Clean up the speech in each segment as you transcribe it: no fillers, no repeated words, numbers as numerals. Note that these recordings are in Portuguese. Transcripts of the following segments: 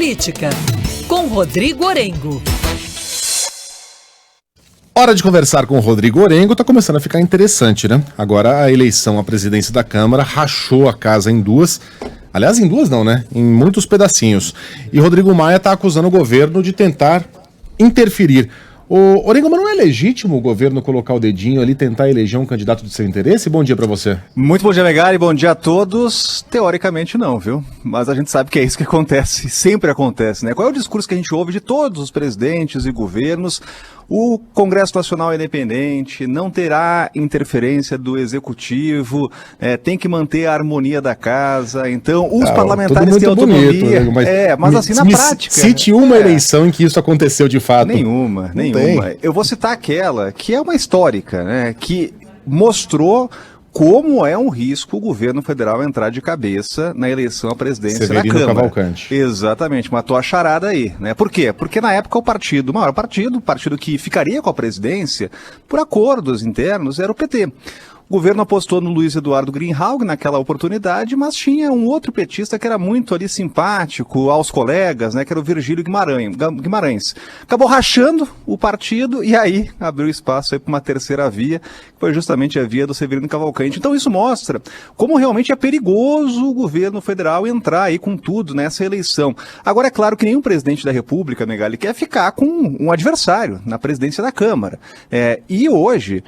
Política, com Rodrigo Orengo. Hora de conversar com o Rodrigo Orengo, tá começando a ficar interessante, né? Agora a eleição à presidência da Câmara rachou a casa em duas. Aliás, em duas não, né? Em muitos pedacinhos. E Rodrigo Maia tá acusando o governo de tentar interferir. Ô, Orengo, mas não é legítimo o governo colocar o dedinho ali e tentar eleger um candidato de seu interesse? Bom dia pra você. Muito bom dia, Megali. Bom dia a todos. Teoricamente não, viu? Mas a gente sabe que é isso que acontece, sempre acontece, né? Qual é o discurso que a gente ouve de todos os presidentes e governos? O Congresso Nacional é independente, não terá interferência do Executivo, tem que manter a harmonia da casa, então os parlamentares têm autonomia. Bonito, mas assim, na prática... Cite uma eleição em que isso aconteceu de fato. Nenhuma. Eu vou citar aquela que é uma histórica, né, que mostrou como é um risco o governo federal entrar de cabeça na eleição à presidência da Câmara. Cavalcante. Exatamente, matou a charada aí, né? Por quê? Porque na época o maior partido que ficaria com a presidência, por acordos internos, era o PT. O governo apostou no Luiz Eduardo Greenhalgh naquela oportunidade, mas tinha um outro petista que era muito ali simpático aos colegas, né, que era o Virgílio Guimarães. Acabou rachando o partido e aí abriu espaço aí para uma terceira via, que foi justamente a via do Severino Cavalcante. Então isso mostra como realmente é perigoso o governo federal entrar aí com tudo nessa eleição. Agora é claro que nenhum presidente da República, Megali, quer ficar com um adversário na presidência da Câmara. E hoje...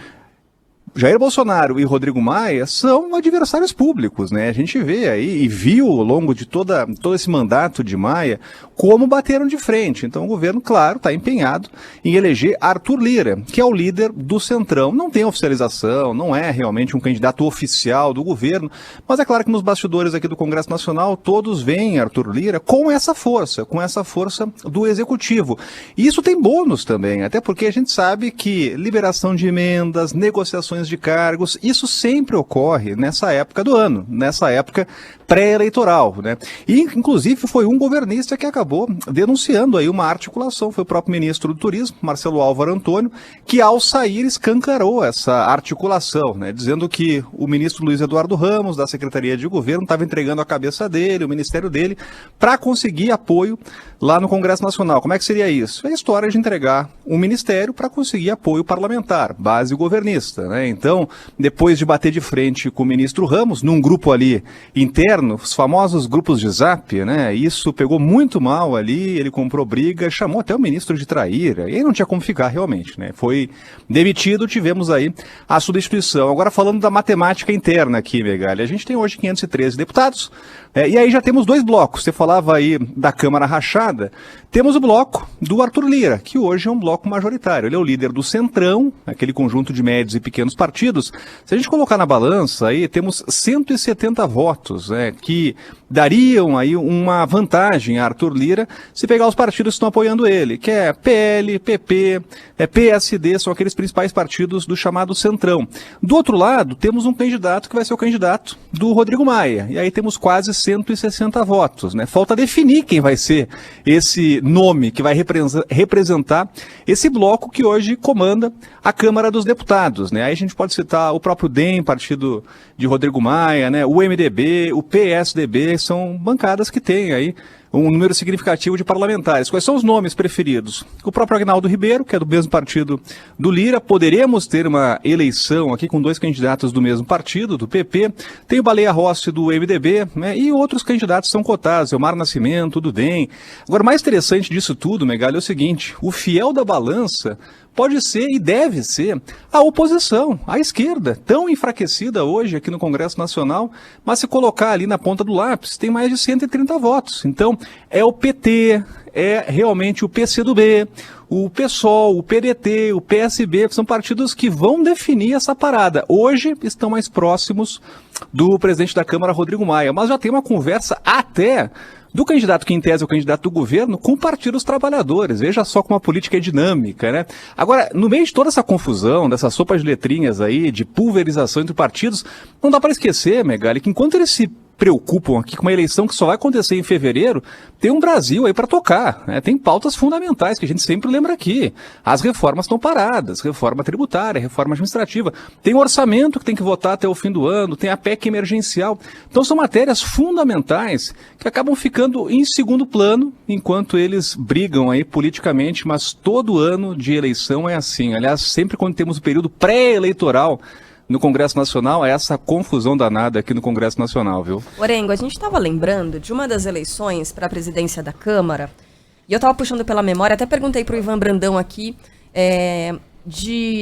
Jair Bolsonaro e Rodrigo Maia são adversários públicos, né? A gente vê aí e viu ao longo de todo esse mandato de Maia como bateram de frente. Então o governo, claro, está empenhado em eleger Arthur Lira, que é o líder do Centrão. Não tem oficialização, não é realmente um candidato oficial do governo, mas é claro que nos bastidores aqui do Congresso Nacional todos veem Arthur Lira com essa força do Executivo. E isso tem bônus também, até porque a gente sabe que liberação de emendas, negociações de cargos, isso sempre ocorre nessa época do ano, nessa época pré-eleitoral, né? E, inclusive, foi um governista que acabou denunciando aí uma articulação, foi o próprio ministro do Turismo, Marcelo Álvaro Antônio, que ao sair escancarou essa articulação, né? Dizendo que o ministro Luiz Eduardo Ramos, da Secretaria de Governo, estava entregando a cabeça dele, o ministério dele, para conseguir apoio lá no Congresso Nacional. Como é que seria isso? É a história de entregar um ministério para conseguir apoio parlamentar, base governista, né? Então, depois de bater de frente com o ministro Ramos, num grupo ali interno, os famosos grupos de zap, né? Isso pegou muito mal ali, ele comprou briga, chamou até o ministro de traíra, e aí não tinha como ficar realmente, né? Foi demitido, tivemos aí a substituição. Agora falando da matemática interna aqui, Megali, a gente tem hoje 513 deputados, e aí já temos dois blocos. Você falava aí da Câmara rachada, temos o bloco do Arthur Lira, que hoje é um bloco majoritário. Ele é o líder do Centrão, aquele conjunto de médios e pequenos partidos. Se a gente colocar na balança, aí temos 170 votos, né, que dariam aí uma vantagem a Arthur Lira se pegar os partidos que estão apoiando ele, que é PL, PP, PSD, são aqueles principais partidos do chamado Centrão. Do outro lado, temos um candidato que vai ser o candidato do Rodrigo Maia, e aí temos quase 160 votos, né? Falta definir quem vai ser esse nome que vai representar esse bloco que hoje comanda a Câmara dos Deputados, né? Aí a gente pode citar o próprio DEM, partido de Rodrigo Maia, né? O MDB, o PSDB, são bancadas que têm aí um número significativo de parlamentares. Quais são os nomes preferidos? O próprio Agnaldo Ribeiro, que é do mesmo partido do Lira. Poderemos ter uma eleição aqui com dois candidatos do mesmo partido, do PP. Tem o Baleia Rossi do MDB, né? E outros candidatos são cotados, Elmar Nascimento, do DEM. Agora, o mais interessante disso tudo, Megali, é o seguinte: o fiel da balança pode ser e deve ser a oposição, a esquerda, tão enfraquecida hoje aqui no Congresso Nacional, mas se colocar ali na ponta do lápis, tem mais de 130 votos. Então, é o PT, é realmente o PCdoB, o PSOL, o PDT, o PSB, são partidos que vão definir essa parada. Hoje estão mais próximos do presidente da Câmara, Rodrigo Maia, mas já tem uma conversa até do candidato que em tese é o candidato do governo com o Partido dos Trabalhadores. Veja só como a política é dinâmica, né? Agora, no meio de toda essa confusão, dessa sopa de letrinhas aí, de pulverização entre partidos, não dá para esquecer, Megali, que enquanto eles se preocupam aqui com uma eleição que só vai acontecer em fevereiro, tem um Brasil aí para tocar, né? Tem pautas fundamentais que a gente sempre lembra aqui. As reformas estão paradas, reforma tributária, reforma administrativa, tem o orçamento que tem que votar até o fim do ano, tem a PEC emergencial. Então são matérias fundamentais que acabam ficando em segundo plano enquanto eles brigam aí politicamente, mas todo ano de eleição é assim. Aliás, sempre quando temos o período pré-eleitoral no Congresso Nacional, é essa confusão danada aqui no Congresso Nacional, viu? Orengo, a gente estava lembrando de uma das eleições para a presidência da Câmara, e eu estava puxando pela memória, até perguntei para o Ivan Brandão aqui,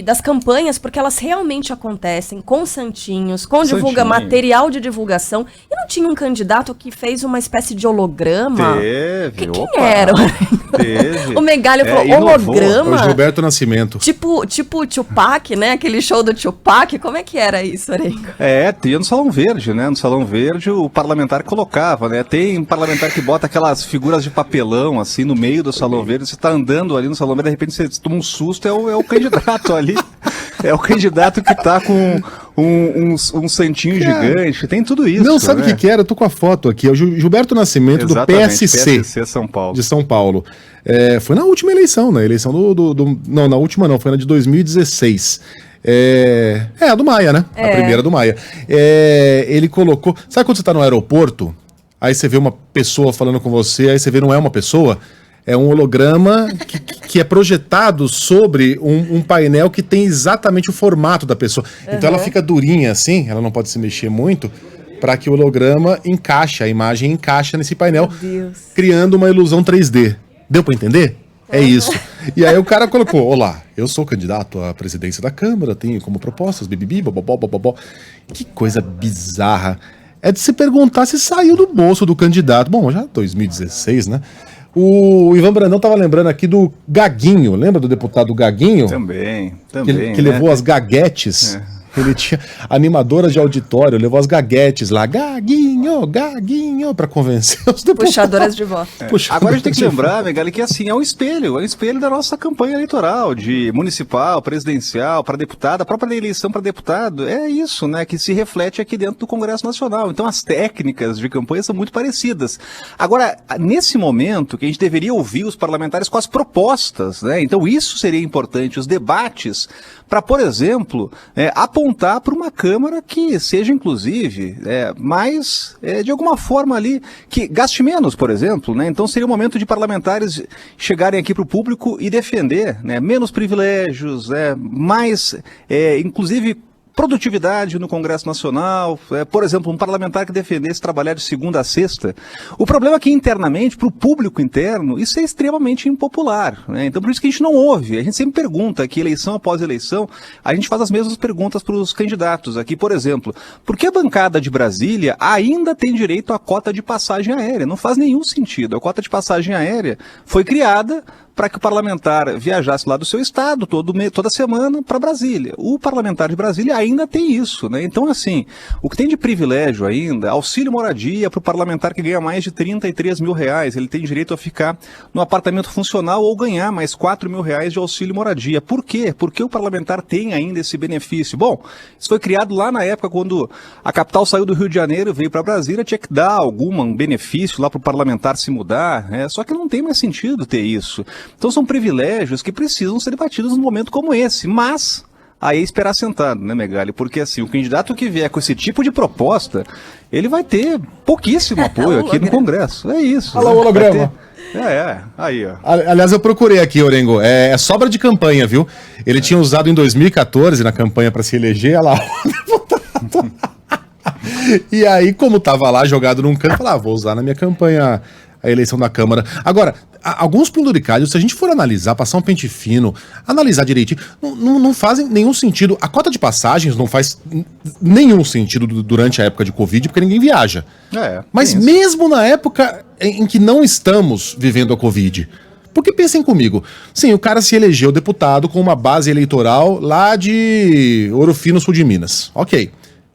das campanhas, porque elas realmente acontecem com santinhos, com material de divulgação, e não tinha um candidato que fez uma espécie de holograma? Teve, Quem era? Teve. O Megali falou, holograma? O Gilberto Nascimento. Tipo o Tupac, né? Aquele show do Tupac, como é que era isso, Orengo? Tinha no Salão Verde, né? No Salão Verde o parlamentar colocava, né? Tem parlamentar que bota aquelas figuras de papelão, assim, no meio do Salão Verde, você tá andando ali no Salão Verde, de repente você toma um susto, é o candidato ali, é o candidato que tá com um santinho gigante, tem tudo isso. Não, sabe o que era? Eu tô com a foto aqui, é o Gilberto Nascimento. Exatamente, do PSC São Paulo. de São Paulo. Foi na última eleição, na eleição não, na última não, foi na de 2016. A do Maia, né? A primeira do Maia. Ele colocou... Sabe quando você tá no aeroporto, aí você vê uma pessoa falando com você, aí você vê não é uma pessoa... É um holograma que é projetado sobre um painel que tem exatamente o formato da pessoa. Então ela fica durinha assim, ela não pode se mexer muito, para que o holograma encaixe, a imagem encaixa nesse painel, criando uma ilusão 3D. Deu para entender? É isso. E aí o cara colocou, olá, eu sou candidato à presidência da Câmara, tenho como propostas, bibibi, bobobó. Que coisa bizarra. É de se perguntar se saiu do bolso do candidato. Bom, já 2016, né? O Ivan Brandão estava lembrando aqui do Gaguinho, lembra do deputado Gaguinho? Também. Que levou as gaguetes. Ele tinha animadora de auditório, levou as gaguetes lá, Gaguinho, para convencer os deputados. Puxadoras de voto. Agora a gente tem que lembrar, Megali, que assim, é um espelho da nossa campanha eleitoral, de municipal, presidencial, para deputado, a própria eleição para deputado, é isso, né, que se reflete aqui dentro do Congresso Nacional. Então as técnicas de campanha são muito parecidas. Agora, nesse momento, que a gente deveria ouvir os parlamentares com as propostas, né, então isso seria importante, os debates, para, por exemplo, apontar para uma Câmara que seja, inclusive, mais, de alguma forma ali, que gaste menos, por exemplo, né? Então seria o momento de parlamentares chegarem aqui para o público e defender, né, menos privilégios, mais, inclusive, produtividade no Congresso Nacional, por exemplo, um parlamentar que defendesse trabalhar de segunda a sexta. O problema é que internamente, para o público interno, isso é extremamente impopular, né? Então por isso que a gente não ouve, a gente sempre pergunta aqui, eleição após eleição, a gente faz as mesmas perguntas para os candidatos aqui, por exemplo, por que a bancada de Brasília ainda tem direito à cota de passagem aérea? Não faz nenhum sentido. A cota de passagem aérea foi criada para que o parlamentar viajasse lá do seu estado toda semana para Brasília. O parlamentar de Brasília ainda tem isso, né? Então, assim, o que tem de privilégio ainda, auxílio moradia para o parlamentar que ganha mais de 33 mil reais, ele tem direito a ficar no apartamento funcional ou ganhar mais 4 mil reais de auxílio moradia. Por quê? Porque o parlamentar tem ainda esse benefício. Bom, isso foi criado lá na época quando a capital saiu do Rio de Janeiro e veio para Brasília, tinha que dar algum benefício lá para o parlamentar se mudar, só que não tem mais sentido ter isso. Então são privilégios que precisam ser debatidos num momento como esse, mas aí é esperar sentado, né, Megali? Porque assim, o candidato que vier com esse tipo de proposta, ele vai ter pouquíssimo apoio aqui no Congresso. É isso. Olha lá o holograma. Aí, ó. Aliás, eu procurei aqui, Orengo, é sobra de campanha, viu? Ele tinha usado em 2014 na campanha para se eleger, olha lá, o deputado. E aí, como tava lá jogado num canto, falava, vou usar na minha campanha a eleição da Câmara. Agora, alguns penduricalhos, se a gente for analisar, passar um pente fino, analisar direitinho, não fazem nenhum sentido. A cota de passagens não faz nenhum sentido durante a época de Covid, porque ninguém viaja. Mas mesmo na época em que não estamos vivendo a Covid, porque pensem comigo, sim, o cara se elegeu deputado com uma base eleitoral lá de Ouro Fino, sul de Minas. Ok.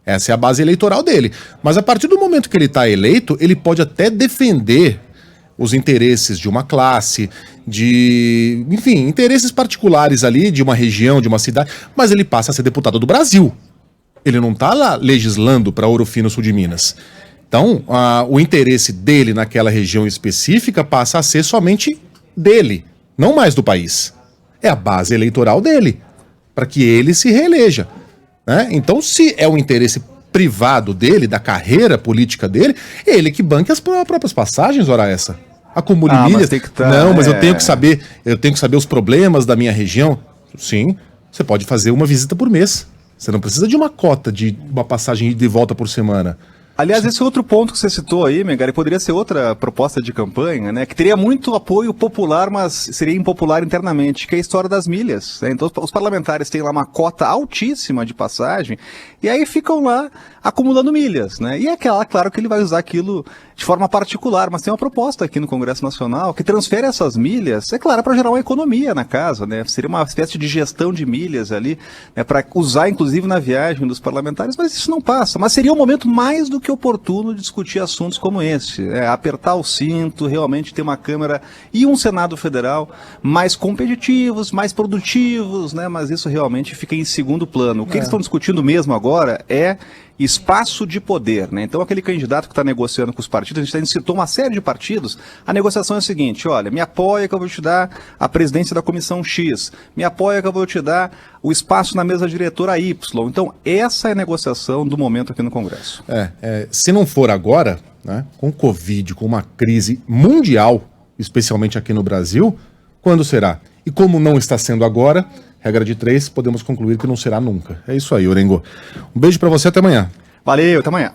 Essa é a base eleitoral dele. Mas a partir do momento que ele está eleito, ele pode até defender os interesses de uma classe, enfim, interesses particulares ali de uma região, de uma cidade, mas ele passa a ser deputado do Brasil. Ele não está lá legislando para Ouro Fino, sul de Minas. Então, o interesse dele naquela região específica passa a ser somente dele, não mais do país. É a base eleitoral dele, para que ele se reeleja, né? Então, se é o interesse privado dele, da carreira política dele, é ele que banque as próprias passagens, ora essa. Acumule milhas. Não, mas eu tenho que saber os problemas da minha região. Sim, você pode fazer uma visita por mês. Você não precisa de uma cota de uma passagem de volta por semana. Aliás, esse outro ponto que você citou aí, Megali, poderia ser outra proposta de campanha, né? Que teria muito apoio popular, mas seria impopular internamente, que é a história das milhas, né? Então, os parlamentares têm lá uma cota altíssima de passagem e aí ficam lá acumulando milhas, né? E é claro que ele vai usar aquilo de forma particular, mas tem uma proposta aqui no Congresso Nacional que transfere essas milhas, é claro, para gerar uma economia na casa, né? Seria uma espécie de gestão de milhas ali, né? Para usar, inclusive, na viagem dos parlamentares, mas isso não passa. Mas seria um momento mais do que oportuno de discutir assuntos como esse, apertar o cinto, realmente ter uma Câmara e um Senado Federal mais competitivos, mais produtivos, né? Mas isso realmente fica em segundo plano. O que eles estão discutindo mesmo agora é espaço de poder, né? Então aquele candidato que está negociando com os partidos, a gente citou uma série de partidos, a negociação é a seguinte: olha, me apoia que eu vou te dar a presidência da comissão X, me apoia que eu vou te dar o espaço na mesa diretora Y. Então essa é a negociação do momento aqui no Congresso. Se não for agora, né, com o Covid, com uma crise mundial, especialmente aqui no Brasil, quando será? E como não está sendo agora, regra de 3, podemos concluir que não será nunca. É isso aí, Orengo. Um beijo pra você, até amanhã. Valeu, até amanhã.